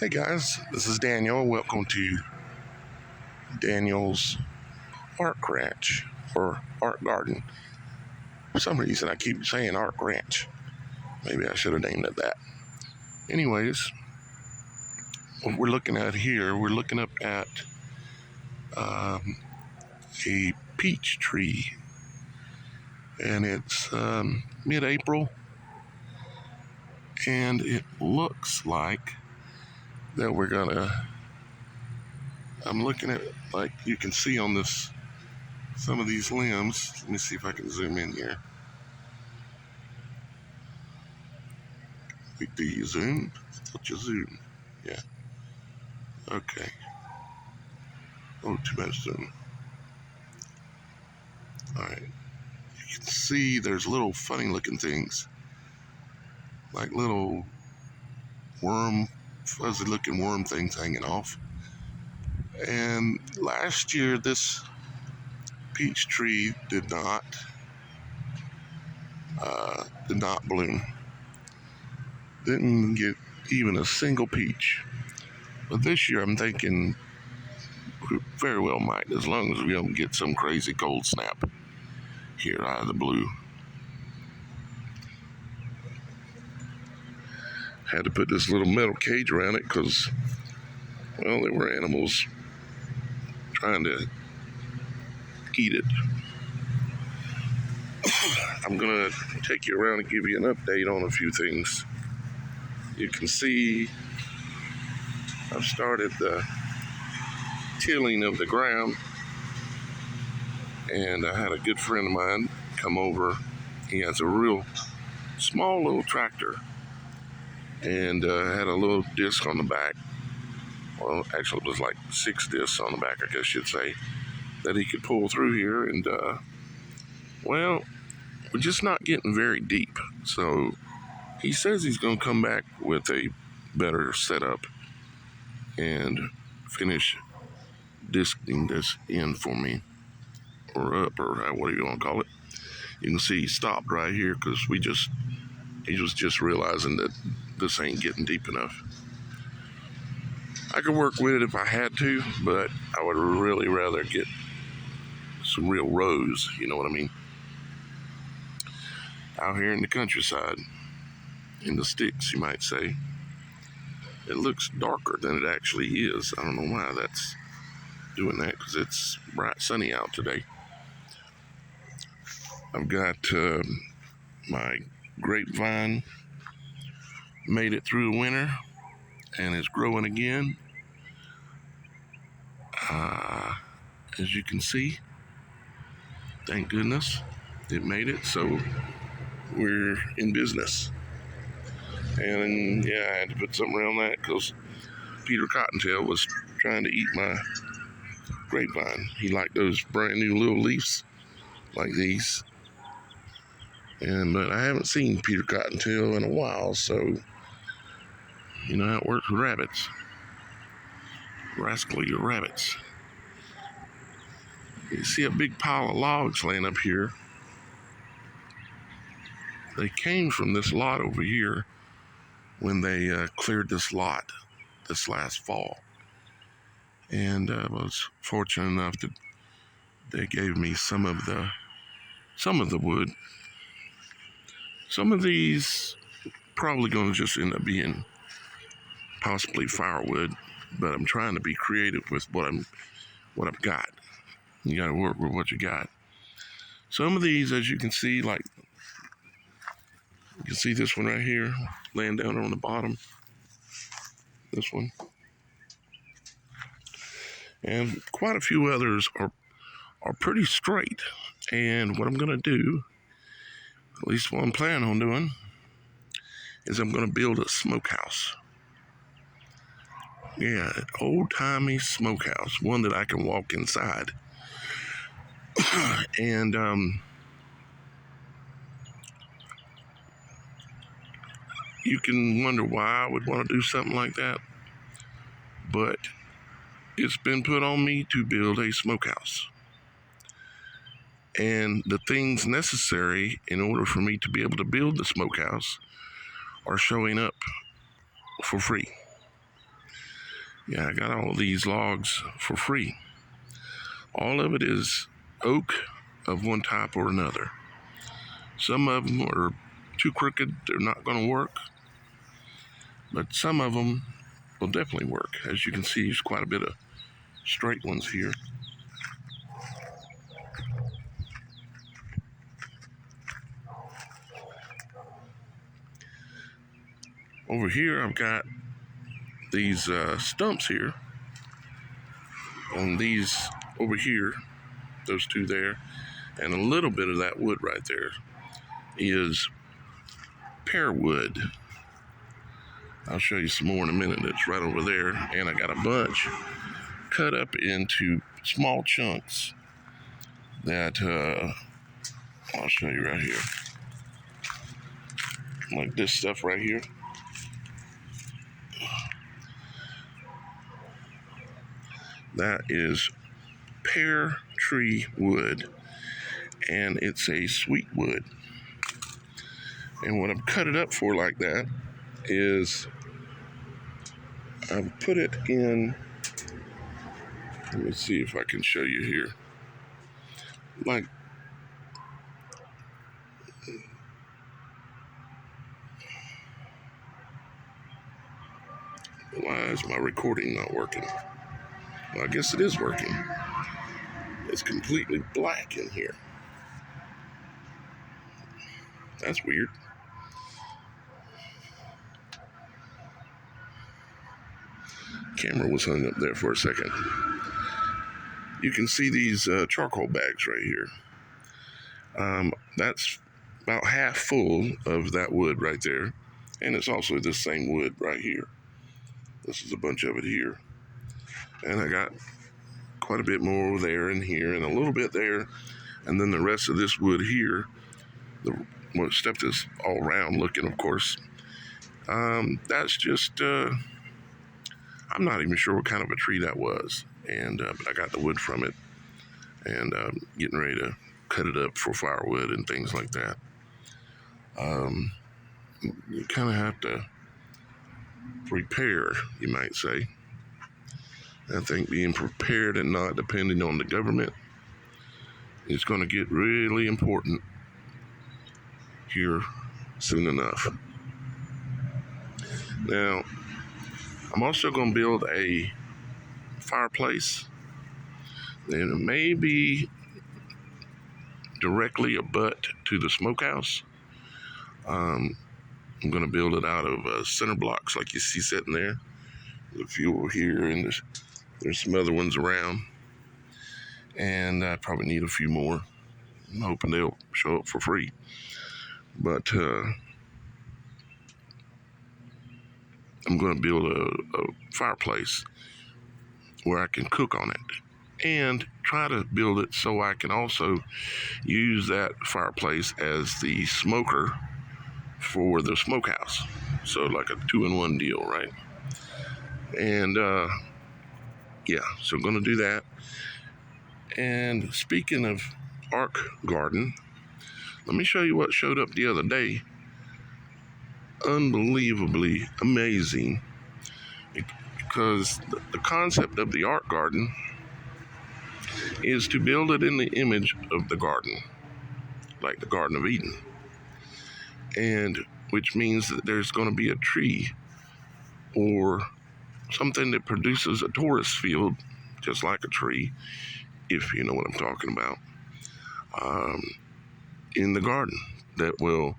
Hey guys, this is Daniel. Welcome to Daniel's Art Ranch or Art Garden. For some reason, I keep saying Art Ranch. Maybe I should have named it that. Anyways, what we're looking at here, we're looking up at a peach tree, and it's mid-April, and it looks like that I'm looking at, like you can see on this, some of these limbs. Let me see if I can zoom in here. Do you zoom? Let you zoom. Yeah. Okay. Oh, too much zoom. Alright. You can see there's little funny looking things. Like little fuzzy looking worm things hanging off. And last year, this peach tree did not bloom. Didn't get even a single peach. But this year, I'm thinking we very well might, as long as we don't get some crazy cold snap here out of the blue. Had to put this little metal cage around it because, well, there were animals trying to eat it. I'm going to take you around and give you an update on a few things. You can see I've started the tilling of the ground, and I had a good friend of mine come over. He has a real small little tractor, and had a little disc on the back. Well, actually it was like 6 discs on the back, I guess you'd say, that he could pull through here. And well, we're just not getting very deep. So he says he's going to come back with a better setup and finish disking this in for me, or up, or what do you want to call it. You can see he stopped right here because he was just realizing that this ain't getting deep enough. I could work with it if I had to, but I would really rather get some real rows, you know what I mean? Out here in the countryside, in the sticks, you might say. It looks darker than it actually is. I don't know why that's doing that, because it's bright sunny out today. I've got my grapevine made it through the winter and is growing again. As you can see, thank goodness it made it, so we're in business. And yeah, I had to put something around that because Peter Cottontail was trying to eat my grapevine. He liked those brand new little leaves like these. But I haven't seen Peter Cottontail in a while, so you know how it works with rabbits. Rascally rabbits. You see a big pile of logs laying up here. They came from this lot over here when they cleared this lot this last fall. And I was fortunate enough that they gave me some of the wood. Some of these probably going to just end up being possibly firewood, but I'm trying to be creative with what I've got. You got to work with what you got. Some of these, as you can see, like you can see this one right here laying down on the bottom. This one. And quite a few others are pretty straight. And what I'm going to do, at least what I'm planning on doing, is I'm going to build a smokehouse. Yeah, an old-timey smokehouse, one that I can walk inside. And you can wonder why I would want to do something like that, but it's been put on me to build a smokehouse. And the things necessary in order for me to be able to build the smokehouse are showing up for free. Yeah, I got all these logs for free. All of it is oak of one type or another. Some of them are too crooked, they're not going to work, but some of them will definitely work. As you can see, there's quite a bit of straight ones here. Over here, I've got these stumps here, on these over here, those two there, and a little bit of that wood right there is pear wood. I'll show you some more in a minute. It's right over there, and I got a bunch cut up into small chunks that I'll show you right here, like this stuff right here. That is pear tree wood, and it's a sweet wood. And what I've cut it up for like that is I've put it in, let me see if I can show you here, like why is my recording not working? Well, I guess it is working. It's completely black in here. That's weird. Camera was hung up there for a second. You can see these charcoal bags right here. That's about half full of that wood right there. And it's also the same wood right here. This is a bunch of it here. And I got quite a bit more there and here and a little bit there. And then the rest of this wood here, the stuff that's all round looking, of course. That's just, I'm not even sure what kind of a tree that was. And but I got the wood from it, and getting ready to cut it up for firewood and things like that. You kind of have to prepare, you might say. I think being prepared and not depending on the government is going to get really important here soon enough. Now, I'm also going to build a fireplace, and it may be directly abut to the smokehouse. I'm going to build it out of center blocks like you see sitting there. There's a few over here, and there's some other ones around, and I probably need a few more. I'm hoping they'll show up for free. But I'm going to build a fireplace where I can cook on it, and try to build it so I can also use that fireplace as the smoker for the smokehouse. So like a 2-in-1 deal, right? And yeah, so I'm going to do that. And speaking of Ark Garden, let me show you what showed up the other day. Unbelievably amazing, because the concept of the Ark Garden is to build it in the image of the garden, like the Garden of Eden, and which means that there's going to be a tree or something that produces a Taurus field, just like a tree, if you know what I'm talking about, in the garden that will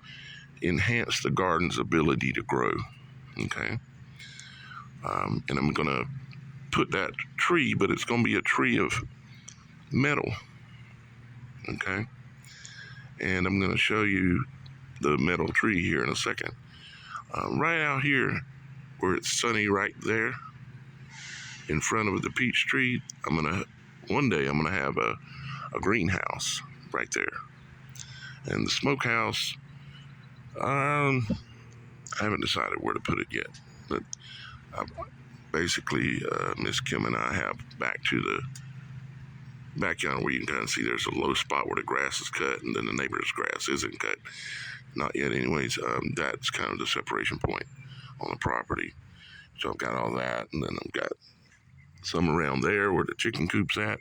enhance the garden's ability to grow. Okay. And I'm going to put that tree, but it's going to be a tree of metal. Okay. And I'm going to show you the metal tree here in a second. Right out here where it's sunny right there in front of the peach tree, one day I'm going to have a greenhouse right there. And the smokehouse, I haven't decided where to put it yet, but basically Miss Kim and I have back to the backyard where you can kind of see there's a low spot where the grass is cut, and then the neighbor's grass isn't cut. Not yet anyways. That's kind of the separation point on the property. So I've got all that, and then I've got some around there where the chicken coop's at,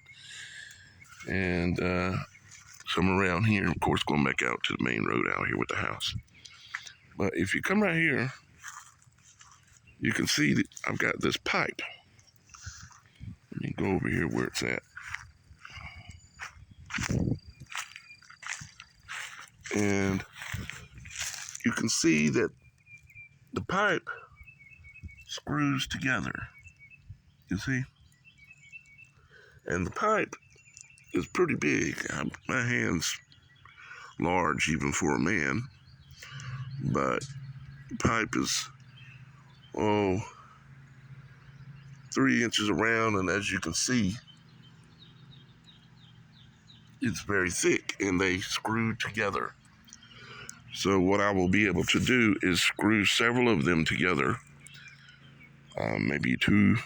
and some around here, of course, going back out to the main road out here with the house. But if you come right here, you can see that I've got this pipe. Let me go over here where it's at. And you can see that the pipe screws together. You see? And the pipe is pretty big. My hand's large even for a man. But the pipe is, 3 inches around, and as you can see, it's very thick, and they screw together. So what I will be able to do is screw several of them together, maybe 2,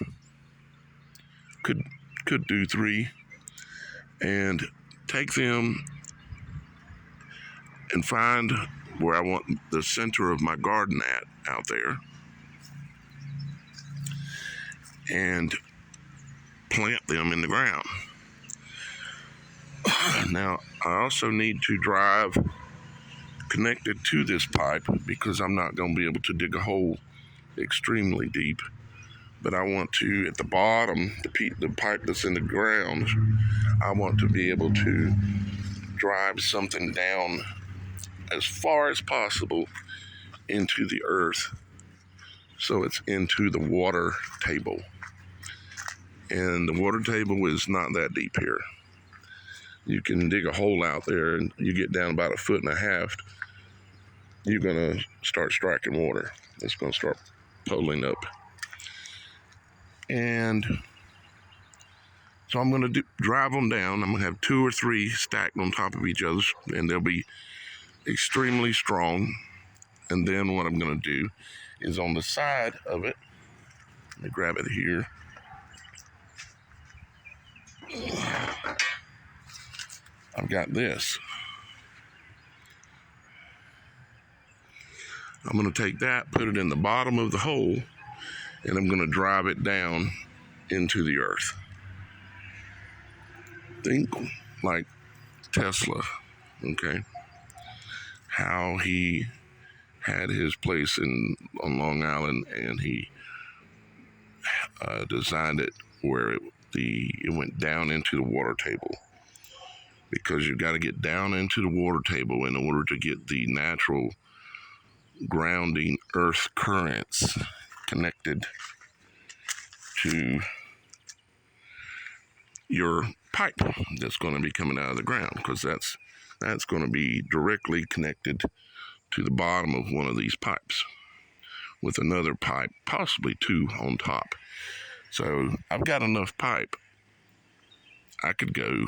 could do 3, and take them and find where I want the center of my garden at out there, and plant them in the ground. Now, I also need to drive connected to this pipe because I'm not going to be able to dig a hole extremely deep. But I want to, at the bottom, the pipe that's in the ground, I want to be able to drive something down as far as possible into the earth so it's into the water table. And the water table is not that deep here. You can dig a hole out there and you get down about 1.5 feet, you're going to start striking water. It's going to start puddling up. And so I'm going to drive them down. I'm going to have 2 or 3 stacked on top of each other, and they'll be extremely strong. And then what I'm going to do is on the side of it, let me grab it here. I've got this. I'm going to take that, put it in the bottom of the hole, and I'm going to drive it down into the earth. Think like Tesla, okay? How he had his place on Long Island, and he designed it where it went down into the water table, because you've got to get down into the water table in order to get the natural grounding earth currents connected to your pipe that's going to be coming out of the ground, because that's going to be directly connected to the bottom of one of these pipes with another pipe, possibly 2 on top. So I've got enough pipe. I could go,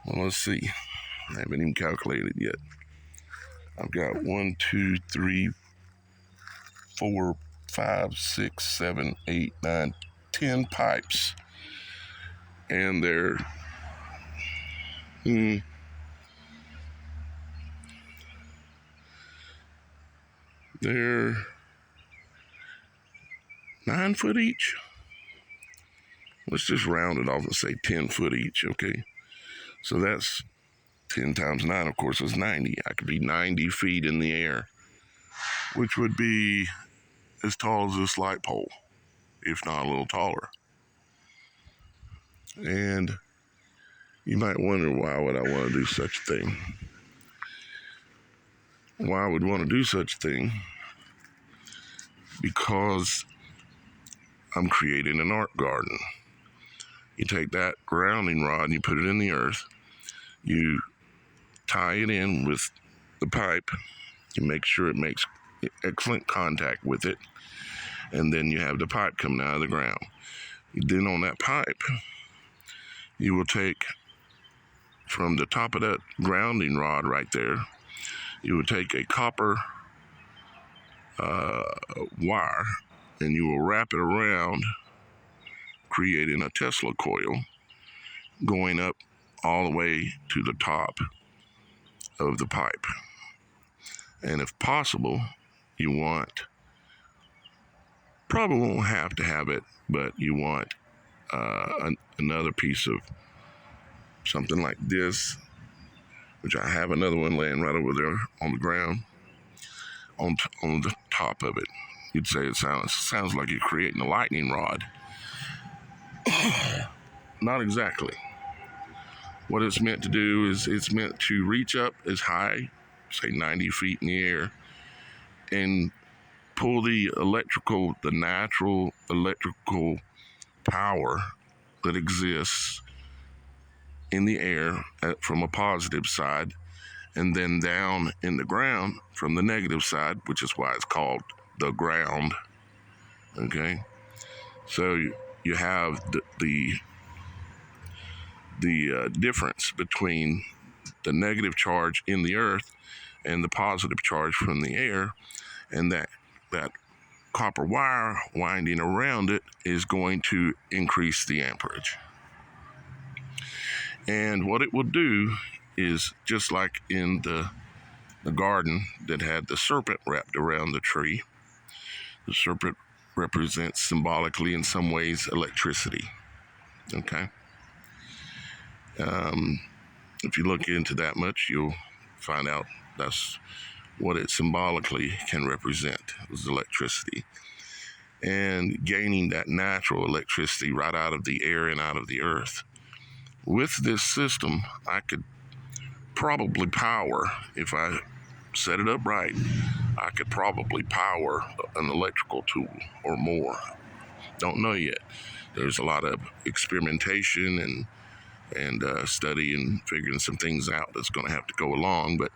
well, let's see, I haven't even calculated yet. I've got 1, 2, 3, 4, 5, 6, 7, 8, 9, 10 pipes. And they're they're 9 foot each. Let's just round it off and say 10 foot each, okay? So that's 10 times 9, of course, is 90. I could be 90 feet in the air, which would be as tall as this light pole, if not a little taller. And you might wonder, why would I want to do such a thing? Why I would want to do such a thing? Because I'm creating an art garden. You take that grounding rod and you put it in the earth. You tie it in with the pipe. You make sure it makes excellent contact with it. And then you have the pipe coming out of the ground. Then on that pipe, you will take from the top of that grounding rod right there, you will take a copper wire, and you will wrap it around, creating a Tesla coil going up all the way to the top of the pipe. And if possible, you want, probably won't have to have it, but you want another piece of something like this, which I have another one laying right over there on the ground, on the top of it. You'd say it sounds like you're creating a lightning rod. Not exactly. What it's meant to do is it's meant to reach up as high, say 90 feet in the air, and pull the natural electrical power that exists in the air from a positive side, and then down in the ground from the negative side, which is why it's called the ground. Okay, so you have the difference between the negative charge in the earth and the positive charge from the air, and that copper wire winding around it is going to increase the amperage. And what it will do is, just like in the garden that had the serpent wrapped around the tree, the serpent represents symbolically in some ways electricity. Okay. If you look into that much, you'll find out that's what it symbolically can represent, is electricity. And gaining that natural electricity right out of the air and out of the earth. With this system, I could probably power, if I set it up right, I could probably power an electrical tool or more. Don't know yet. There's a lot of experimentation and study and figuring some things out that's going to have to go along, but